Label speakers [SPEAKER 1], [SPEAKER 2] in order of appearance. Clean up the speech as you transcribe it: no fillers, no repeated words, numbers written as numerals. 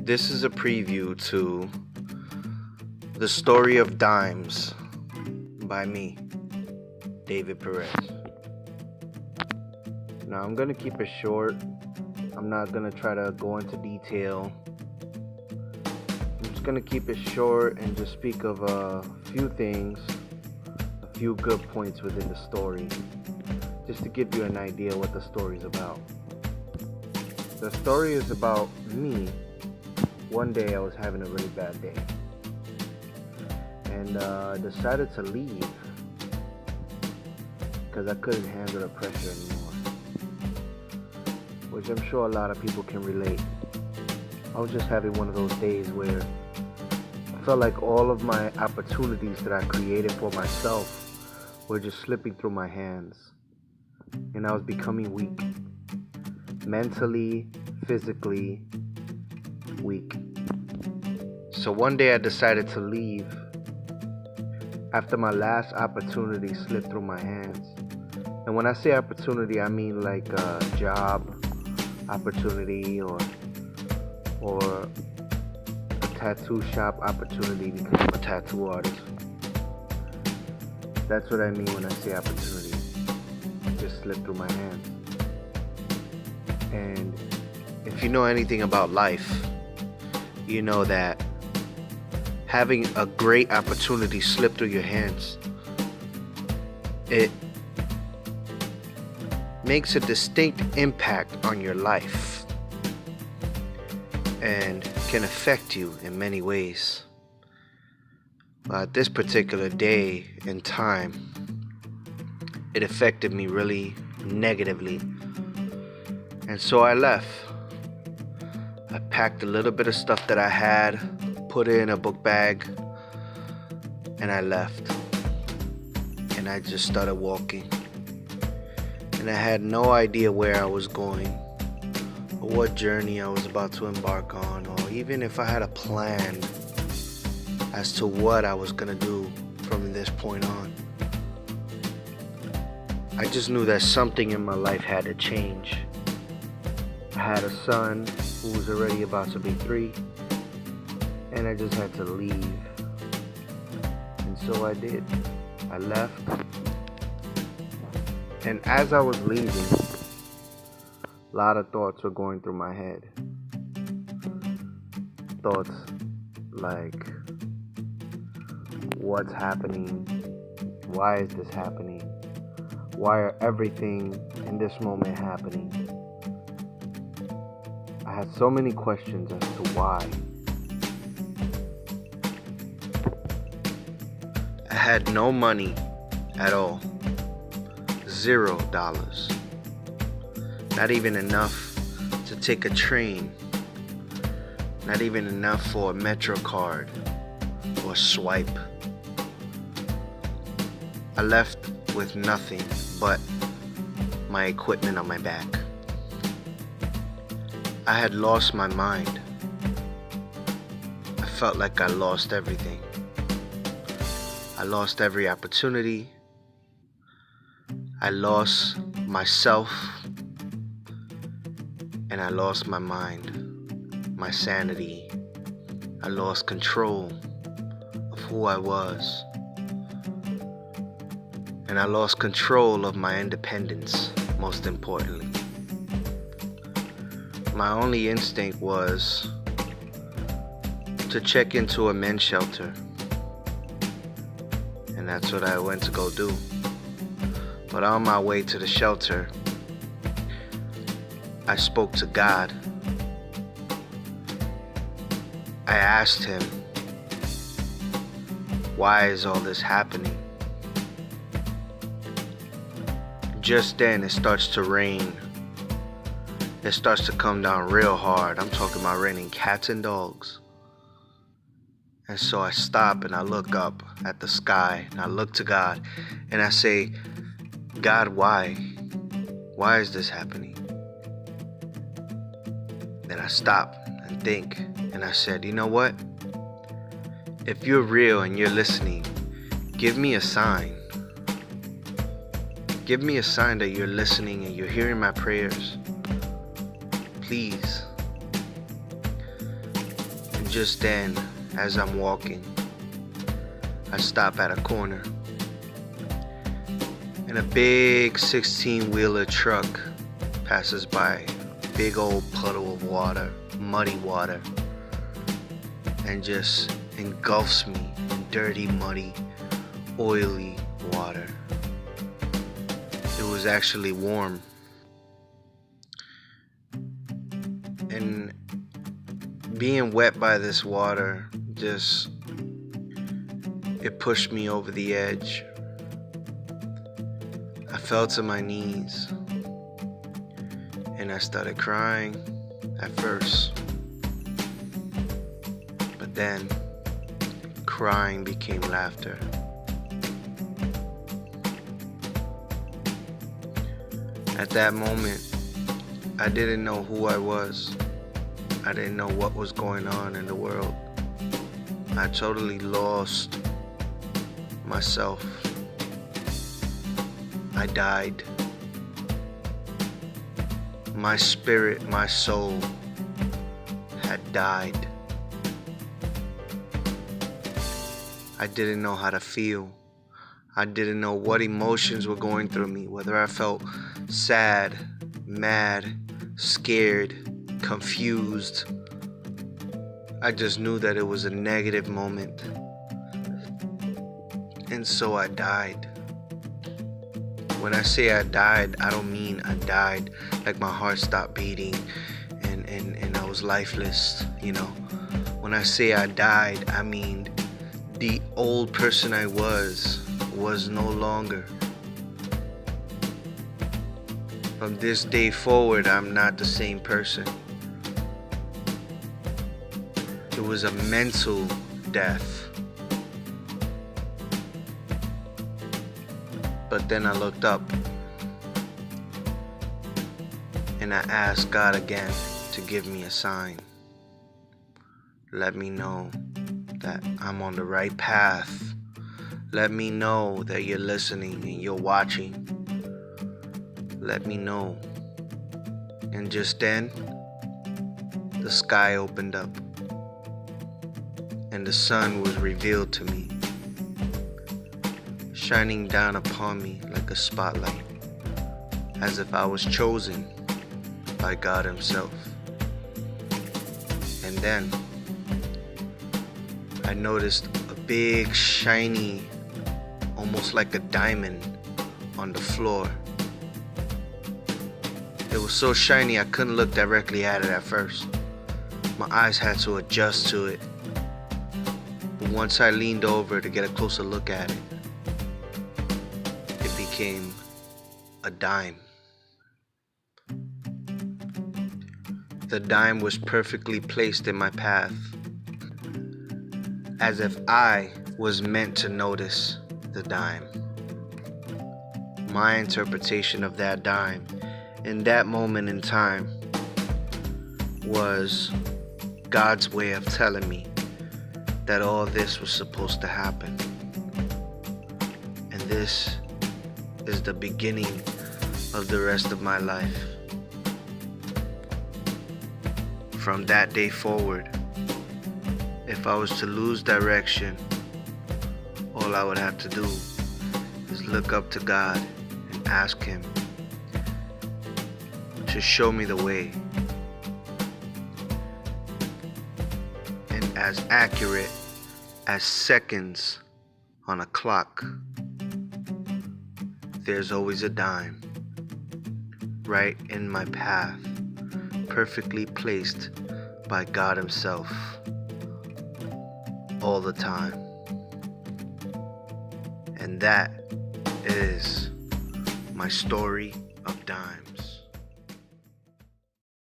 [SPEAKER 1] This is a preview to The Story of Dimes by me, David Perez. Now, I'm going to keep it short. I'm not going to try to go into detail. I'm just going to keep it short and just speak of a few things, a few good points within the story, just to give you an idea what the story is about. The story is about me. One day I was having a really bad day and decided to leave because I couldn't handle the pressure anymore, which I'm sure a lot of people can relate. I was just having one of those days where I felt like all of my opportunities that I created for myself were just slipping through my hands, and I was becoming weak, mentally, physically weak. So one day I decided to leave after my last opportunity slipped through my hands. And when I say opportunity, I mean like a job opportunity or a tattoo shop opportunity, because I'm a tattoo artist. That's what I mean when I say opportunity. It just slipped through my hands. And if you know anything about life, you know that having a great opportunity slip through your hands, it makes a distinct impact on your life and can affect you in many ways. But this particular day and time, it affected me really negatively. And so I left. I packed a little bit of stuff that I had, put it in a book bag, and I left. And I just started walking. And I had no idea where I was going, or what journey I was about to embark on, or even if I had a plan as to what I was gonna do from this point on. I just knew that something in my life had to change. I had a son who was already about to be 3, and I just had to leave. And so I did. I left. And as I was leaving, a lot of thoughts were going through my head. Thoughts like, what's happening? Why is this happening? Why are everything in this moment happening? I had so many questions as to why. I had no money at all. $0. Not even enough to take a train. Not even enough for a Metro card or swipe. I left with nothing but my equipment on my back. I had lost my mind. I felt like I lost everything. I lost every opportunity. I lost myself. And I lost my mind, my sanity. I lost control of who I was. And I lost control of my independence, most importantly. My only instinct was to check into a men's shelter. And that's what I went to go do. But on my way to the shelter, I spoke to God. I asked him, why is all this happening? Just then it starts to rain. It starts to come down real hard. I'm talking about raining cats and dogs. And so I stop and I look up at the sky and I look to God and I say, God, why? Why is this happening? Then I stop and think and I said, you know what? If you're real and you're listening, give me a sign. Give me a sign that you're listening and you're hearing my prayers. Please. Just then, as I'm walking, I stop at a corner, and a big 16-wheeler truck passes by. Big old puddle of water, muddy water, and just engulfs me in dirty, muddy, oily water. It was actually warm. And being wet by this water it pushed me over the edge. I fell to my knees and I started crying at first. But then crying became laughter. At that moment, I didn't know who I was. I didn't know what was going on in the world. I totally lost myself. I died. My spirit, my soul had died. I didn't know how to feel. I didn't know what emotions were going through me, whether I felt sad, mad, scared, confused. I just knew that it was a negative moment. And so I died. When I say I died, I don't mean I died like my heart stopped beating and I was lifeless, you know. When I say I died, I mean the old person I was no longer. From this day forward, I'm not the same person. It was a mental death. But then I looked up and I asked God again to give me a sign. Let me know that I'm on the right path. Let me know that you're listening and you're watching. Let me know. And just then, the sky opened up and the sun was revealed to me, shining down upon me like a spotlight, as if I was chosen by God Himself. And then I noticed a big, shiny, almost like a diamond on the floor. It was so shiny I couldn't look directly at it at first. My eyes had to adjust to it. But once I leaned over to get a closer look at it, it became a dime. The dime was perfectly placed in my path, as if I was meant to notice the dime. My interpretation of that dime in that moment in time was God's way of telling me that all this was supposed to happen. And this is the beginning of the rest of my life. From that day forward, if I was to lose direction, all I would have to do is look up to God and ask Him to show me the way. And as accurate as seconds on a clock, there's always a dime right in my path, perfectly placed by God Himself all the time. And that is my story of dimes.